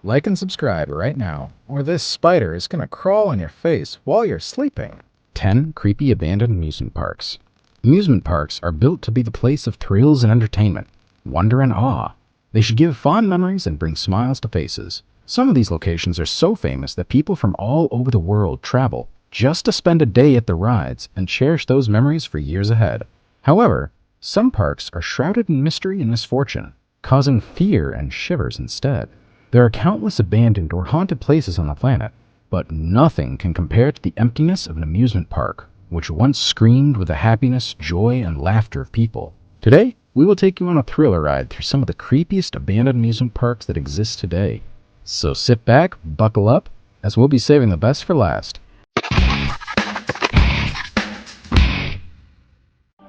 Like and subscribe right now, or this spider is gonna crawl on your face while you're sleeping. 10 creepy abandoned amusement parks. Amusement parks are built to be the place of thrills and entertainment, wonder and awe. They should give fond memories and bring smiles to faces. Some of these locations are so famous that people from all over the world travel just to spend a day at the rides and cherish those memories for years ahead. However, some parks are shrouded in mystery and misfortune, causing fear and shivers instead. There are countless abandoned or haunted places on the planet, but nothing can compare to the emptiness of an amusement park, which once screamed with the happiness, joy, and laughter of people. Today, we will take you on a thriller ride through some of the creepiest abandoned amusement parks that exist today. So sit back, buckle up, as we'll be saving the best for last.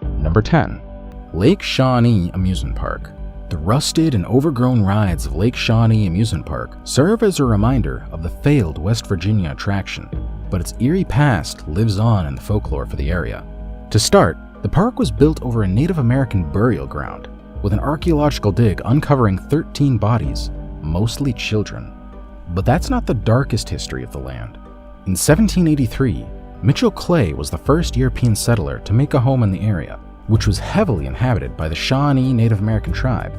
Number 10. Lake Shawnee Amusement Park. The rusted and overgrown rides of Lake Shawnee Amusement Park serve as a reminder of the failed West Virginia attraction, but its eerie past lives on in the folklore for the area. To start, the park was built over a Native American burial ground, with an archaeological dig uncovering 13 bodies, mostly children. But that's not the darkest history of the land. In 1783, Mitchell Clay was the first European settler to make a home in the area, which was heavily inhabited by the Shawnee Native American tribe.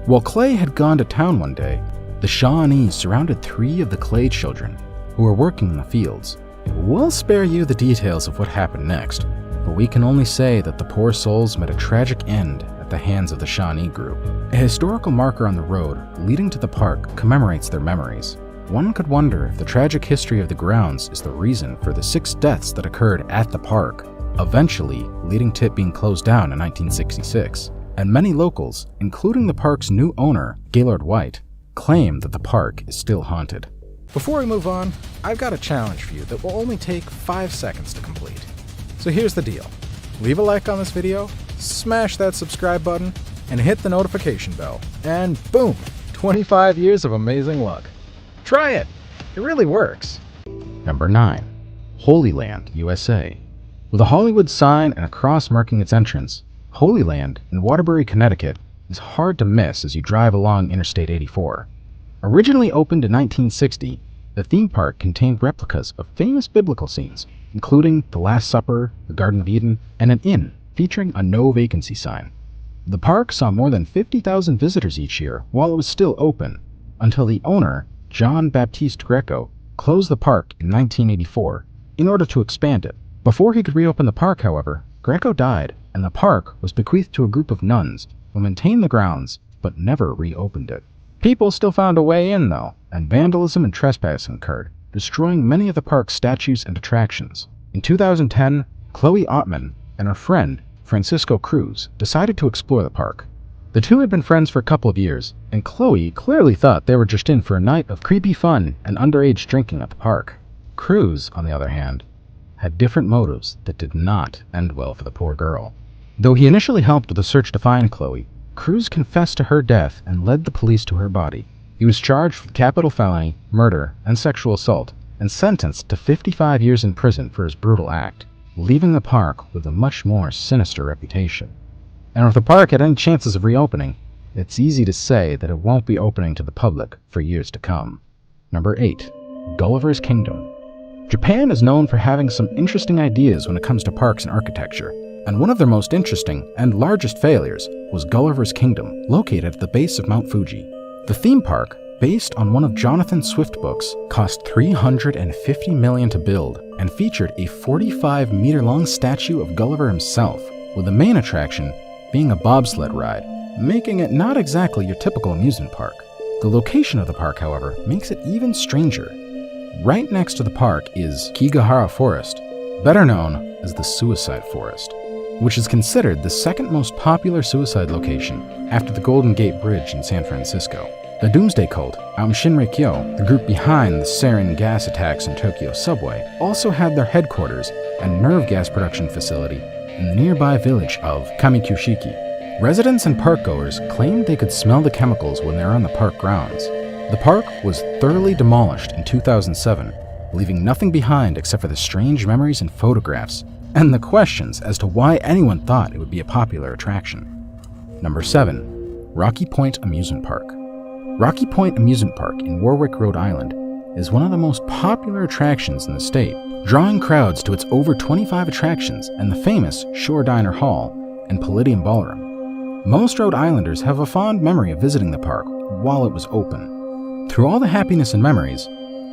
While Clay had gone to town one day, the Shawnees surrounded 3 of the Clay children who were working in the fields. We'll spare you the details of what happened next, but we can only say that the poor souls met a tragic end at the hands of the Shawnee group. A historical marker on the road leading to the park commemorates their memories. One could wonder if the tragic history of the grounds is the reason for the 6 deaths that occurred at the park, eventually leading to it being closed down in 1966. And many locals, including the park's new owner, Gaylord White, claim that the park is still haunted. Before we move on, I've got a challenge for you that will only take 5 seconds to complete. So here's the deal. Leave a like on this video, smash that subscribe button, and hit the notification bell. And boom, 25 years of amazing luck. Try it! It really works. Number 9. Holyland USA. With a Hollywood sign and a cross marking its entrance, Holyland in Waterbury, Connecticut is hard to miss as you drive along Interstate 84. Originally opened in 1960, the theme park contained replicas of famous biblical scenes, including the Last Supper, the Garden of Eden, and an inn featuring a no vacancy sign. The park saw more than 50,000 visitors each year while it was still open, until the owner, John Baptiste Greco, closed the park in 1984 in order to expand it. Before he could reopen the park, however, Greco died, and the park was bequeathed to a group of nuns who maintained the grounds but never reopened it. People still found a way in, though, and vandalism and trespassing occurred, destroying many of the park's statues and attractions. In 2010, Chloe Ottman and her friend, Francisco Cruz, decided to explore the park. The two had been friends for a couple of years, and Chloe clearly thought they were just in for a night of creepy fun and underage drinking at the park. Cruz, on the other hand, had different motives that did not end well for the poor girl. Though he initially helped with the search to find Chloe, Cruz confessed to her death and led the police to her body. He was charged with capital felony, murder, and sexual assault, and sentenced to 55 years in prison for his brutal act, leaving the park with a much more sinister reputation. And if the park had any chances of reopening, it's easy to say that it won't be opening to the public for years to come. Number 8. Gulliver's Kingdom. Japan is known for having some interesting ideas when it comes to parks and architecture, and one of their most interesting and largest failures was Gulliver's Kingdom, located at the base of Mount Fuji. The theme park, based on one of Jonathan Swift's books, cost $350 million to build and featured a 45-meter-long statue of Gulliver himself, with the main attraction being a bobsled ride, making it not exactly your typical amusement park. The location of the park, however, makes it even stranger. Right next to the park is Kigahara Forest, better known as the Suicide Forest, which is considered the second most popular suicide location after the Golden Gate Bridge in San Francisco. The Doomsday Cult, Aum Shinrikyo, the group behind the sarin gas attacks in Tokyo subway, also had their headquarters and nerve gas production facility in the nearby village of Kamikyushiki. Residents and parkgoers claimed they could smell the chemicals when they were on the park grounds. The park was thoroughly demolished in 2007, leaving nothing behind except for the strange memories and photographs, and the questions as to why anyone thought it would be a popular attraction. Number 7. Rocky Point Amusement Park. Rocky Point Amusement Park in Warwick, Rhode Island is one of the most popular attractions in the state, drawing crowds to its over 25 attractions and the famous Shore Diner Hall and Palladium Ballroom. Most Rhode Islanders have a fond memory of visiting the park while it was open. Through all the happiness and memories,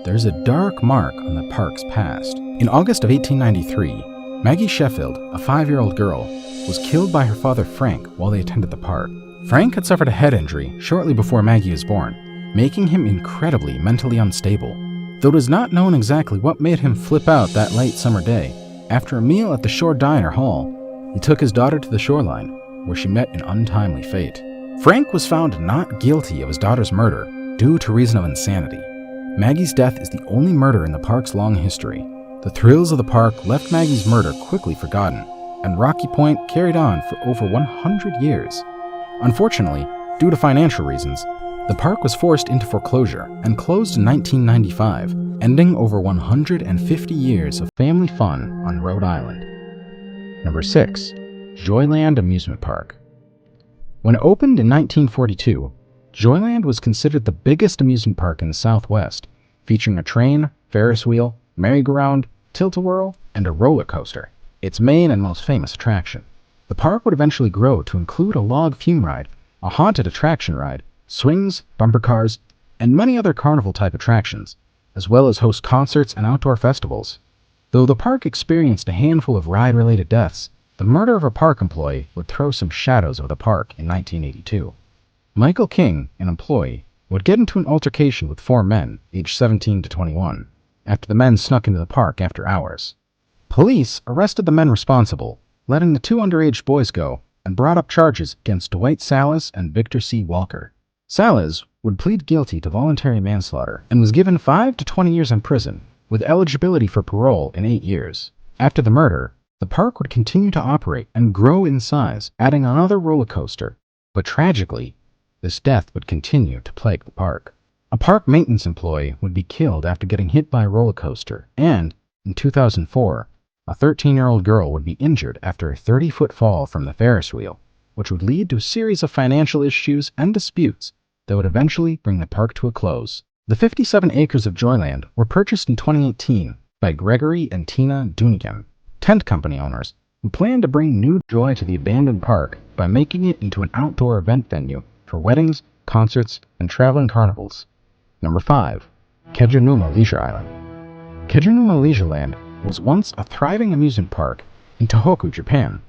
there's a dark mark on the park's past. In August of 1893, Maggie Sheffield, a 5-year-old girl, was killed by her father Frank while they attended the park. Frank had suffered a head injury shortly before Maggie was born, making him incredibly mentally unstable. Though it is not known exactly what made him flip out that late summer day, after a meal at the Shore Diner Hall, he took his daughter to the shoreline, where she met an untimely fate. Frank was found not guilty of his daughter's murder due to reason of insanity. Maggie's death is the only murder in the park's long history. The thrills of the park left Maggie's murder quickly forgotten, and Rocky Point carried on for over 100 years. Unfortunately, due to financial reasons, the park was forced into foreclosure and closed in 1995, ending over 150 years of family fun on Rhode Island. Number 6. Joyland Amusement Park. When opened in 1942, Joyland was considered the biggest amusement park in the Southwest, featuring a train, Ferris wheel, merry-go-round, tilt-a-whirl, and a roller coaster, its main and most famous attraction. The park would eventually grow to include a log fume ride, a haunted attraction ride, swings, bumper cars, and many other carnival-type attractions, as well as host concerts and outdoor festivals. Though the park experienced a handful of ride-related deaths, the murder of a park employee would throw some shadows over the park in 1982. Michael King, an employee, would get into an altercation with 4 men, aged 17 to 21, after the men snuck into the park after hours. Police arrested the men responsible, letting the 2 underage boys go, and brought up charges against Dwight Salas and Victor C. Walker. Salas would plead guilty to voluntary manslaughter and was given 5 to 20 years in prison, with eligibility for parole in 8 years. After the murder, the park would continue to operate and grow in size, adding another roller coaster. But tragically, this death would continue to plague the park. A park maintenance employee would be killed after getting hit by a roller coaster, and, in 2004, a 13-year-old girl would be injured after a 30-foot fall from the Ferris wheel, which would lead to a series of financial issues and disputes that would eventually bring the park to a close. The 57 acres of Joyland were purchased in 2018 by Gregory and Tina Dunigan, tent company owners, who planned to bring new joy to the abandoned park by making it into an outdoor event venue for weddings, concerts, and traveling carnivals. Number 5. Kedanuma Leisure Island. Kedanuma Leisureland was once a thriving amusement park in Tohoku, Japan,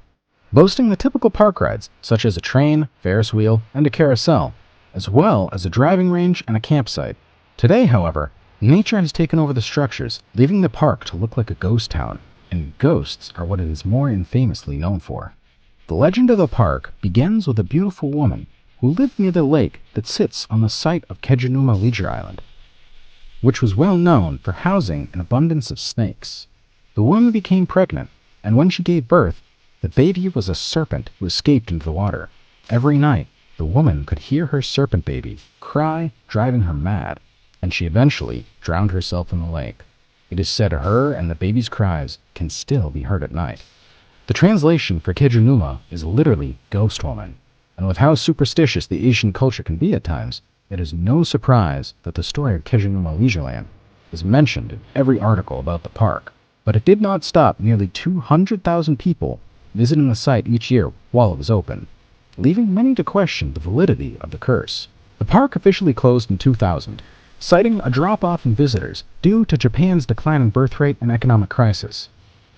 boasting the typical park rides such as a train, Ferris wheel, and a carousel, as well as a driving range and a campsite. Today, however, nature has taken over the structures, leaving the park to look like a ghost town, and ghosts are what it is more infamously known for. The legend of the park begins with a beautiful woman who lived near the lake that sits on the site of Kedanuma Leisure Island, which was well known for housing an abundance of snakes. The woman became pregnant, and when she gave birth, the baby was a serpent who escaped into the water. Every night, the woman could hear her serpent baby cry, driving her mad, and she eventually drowned herself in the lake. It is said her and the baby's cries can still be heard at night. The translation for Kedanuma is literally ghost woman, and with how superstitious the Asian culture can be at times, it is no surprise that the story of Kedanuma Leisureland is mentioned in every article about the park. But it did not stop nearly 200,000 people visiting the site each year while it was open, leaving many to question the validity of the curse. The park officially closed in 2000, citing a drop-off in visitors due to Japan's decline in birth rate and economic crisis.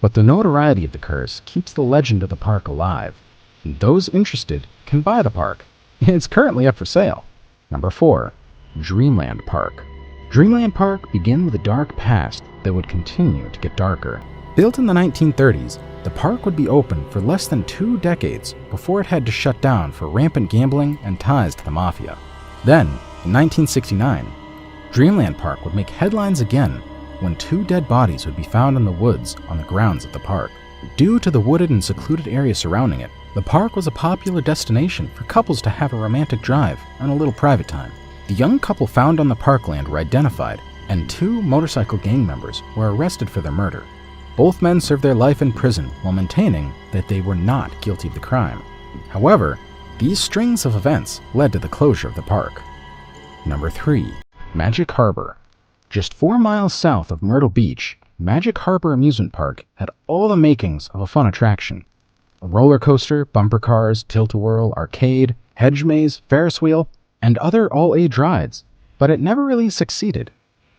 But the notoriety of the curse keeps the legend of the park alive, and those interested can buy the park. It's currently up for sale. Number 4. Dreamland Park. Dreamland Park began with a dark past that would continue to get darker. Built in the 1930s, the park would be open for less than 2 decades before it had to shut down for rampant gambling and ties to the mafia. Then, in 1969, Dreamland Park would make headlines again when 2 dead bodies would be found in the woods on the grounds of the park. Due to the wooded and secluded area surrounding it, the park was a popular destination for couples to have a romantic drive and a little private time. The young couple found on the parkland were identified, and 2 motorcycle gang members were arrested for their murder. Both men served their life in prison while maintaining that they were not guilty of the crime. However, these strings of events led to the closure of the park. Number 3. Magic Harbor. Just 4 miles south of Myrtle Beach, Magic Harbor Amusement Park had all the makings of a fun attraction. A roller coaster, bumper cars, tilt-a-whirl, arcade, hedge maze, Ferris wheel, and other all-age rides, but it never really succeeded.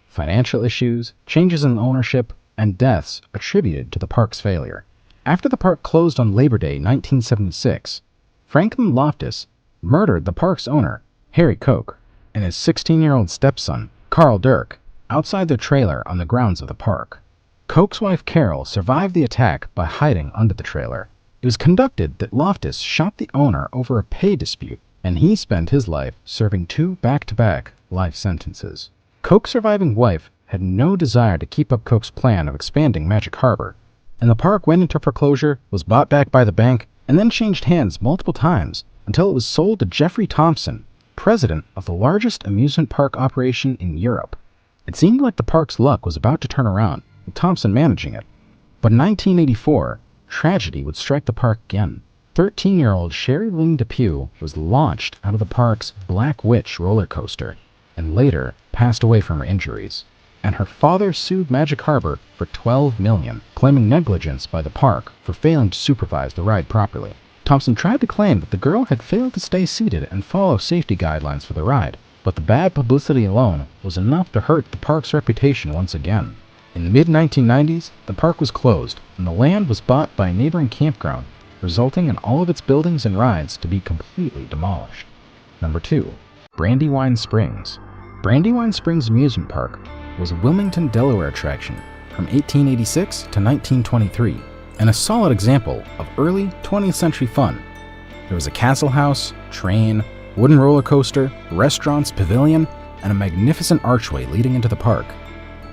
Financial issues, changes in ownership, and deaths attributed to the park's failure. After the park closed on Labor Day 1976, Franklin Loftus murdered the park's owner, Harry Koch, and his 16-year-old stepson, Carl Dirk, outside their trailer on the grounds of the park. Koch's wife Carol survived the attack by hiding under the trailer. It was conducted that Loftus shot the owner over a pay dispute, and he spent his life serving 2 back-to-back life sentences. Koch's surviving wife had no desire to keep up Koch's plan of expanding Magic Harbor, and the park went into foreclosure, was bought back by the bank, and then changed hands multiple times until it was sold to Jeffrey Thompson, president of the largest amusement park operation in Europe. It seemed like the park's luck was about to turn around, with Thompson managing it. But in 1984, tragedy would strike the park again. 13-year-old Sherry Lynn Depew was launched out of the park's Black Witch roller coaster and later passed away from her injuries. And her father sued Magic Harbor for $12 million, claiming negligence by the park for failing to supervise the ride properly. Thompson tried to claim that the girl had failed to stay seated and follow safety guidelines for the ride, but the bad publicity alone was enough to hurt the park's reputation once again. In the mid-1990s, the park was closed, and the land was bought by a neighboring campground, resulting in all of its buildings and rides to be completely demolished. Number 2. Brandywine Springs. Brandywine Springs Amusement Park was a Wilmington, Delaware attraction from 1886 to 1923, and a solid example of early 20th century fun. There was a castle house, train, wooden roller coaster, restaurants, pavilion, and a magnificent archway leading into the park.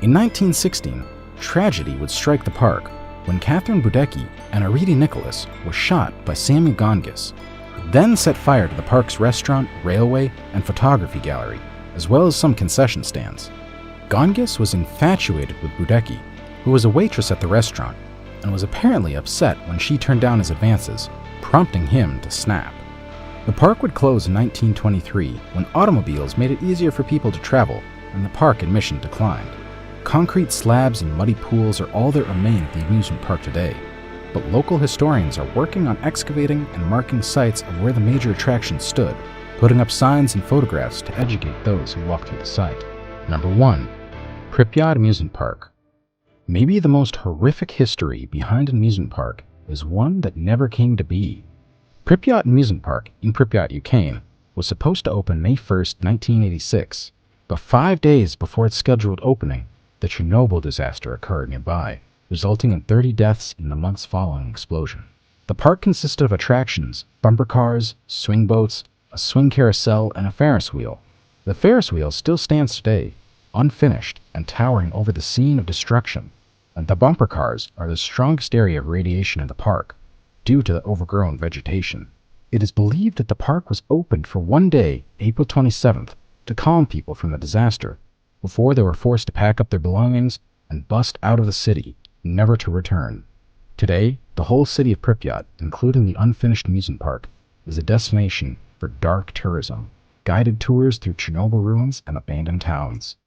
In 1916, tragedy would strike the park when Catherine Budecki and Aridi Nicholas were shot by Samuel Gongis, who then set fire to the park's restaurant, railway, and photography gallery, as well as some concession stands. Gongis was infatuated with Budecki, who was a waitress at the restaurant, and was apparently upset when she turned down his advances, prompting him to snap. The park would close in 1923 when automobiles made it easier for people to travel and the park admission declined. Concrete slabs and muddy pools are all that remain at the amusement park today, but local historians are working on excavating and marking sites of where the major attractions stood, putting up signs and photographs to educate those who walk through the site. Number 1. Pryyot Amusement Park. Maybe the most horrific history behind an amusement park is one that never came to be. Pryyot Amusement Park in Pryyot, Ukraine, was supposed to open May 1st, 1986, but 5 days before its scheduled opening, the Chernobyl disaster occurred nearby, resulting in 30 deaths in the months following the explosion. The park consisted of attractions, bumper cars, swing boats, a swing carousel, and a Ferris wheel. The Ferris wheel still stands today, unfinished and towering over the scene of destruction, and the bumper cars are the strongest area of radiation in the park, due to the overgrown vegetation. It is believed that the park was opened for one day, April 27th, to calm people from the disaster, before they were forced to pack up their belongings and bust out of the city, never to return. Today, the whole city of Pryyot, including the unfinished amusement park, is a destination for dark tourism, guided tours through Chernobyl ruins and abandoned towns.